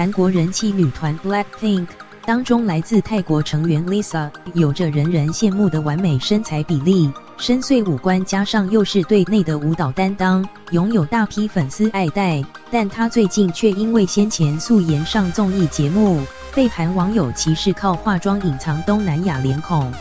韩国人气女团 BLACKPINK 当中，来自泰国成员 Lisa 有着人人羡慕的完美身材比例、深邃五官，加上又是队内的舞蹈担当，拥有大批粉丝爱戴。但她最近却因为先前素颜上综艺节目，被韩网友歧视靠化妆隐藏东南亚脸孔。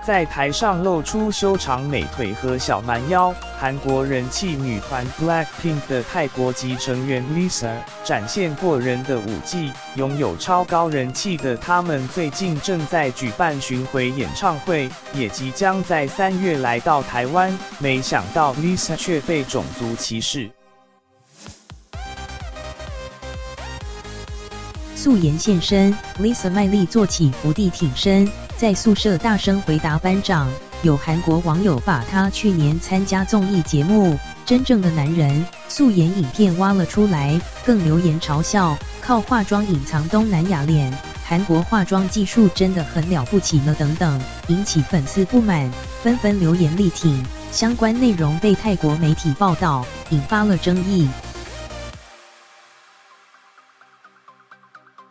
在台上露出修长美腿和小蛮腰，韩国人气女团 BLACKPINK 的泰国籍成员 Lisa 展现过人的舞技，拥有超高人气的他们最近正在举办巡回演唱会，也即将在3月来到台湾。没想到 Lisa 却被种族歧视。素颜现身 ，Lisa 卖力做起伏地挺身，在宿舍大声回答班长。有韩国网友把她去年参加综艺节目《真正的男人》素颜影片挖了出来，更留言嘲笑靠化妆隐藏东南亚脸，韩国化妆技术真的很了不起了等等，引起粉丝不满，纷纷留言力挺。相关内容被泰国媒体报道，引发了争议。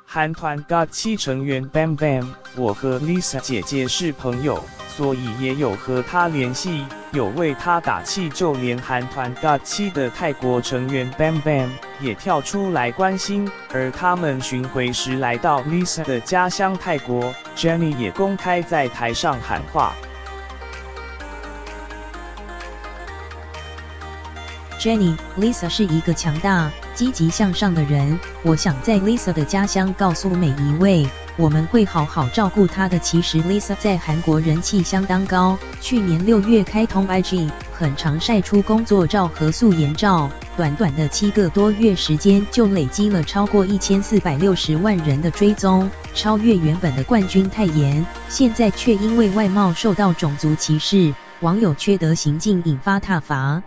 韩团 GOT7 成员 Bam Bam， 我和 Lisa 姐姐是朋友，所以也有和她联系，有为她打气。就连韩团 GOT7 的泰国成员 Bam Bam 也跳出来关心。而他们巡回时来到 Lisa 的家乡泰国 ，Jennie 也公开在台上喊话。Jennie，Lisa 是一个强大、积极向上的人。我想在 Lisa 的家乡告诉每一位，我们会好好照顾她的。其实 Lisa 在韩国人气相当高，去年6月开通 IG， 很常晒出工作照和素颜照，短短的7个多月时间就累积了超过1460万人的追踪，超越原本的冠军泰妍。现在却因为外貌受到种族歧视，网友缺德行径引发挞伐。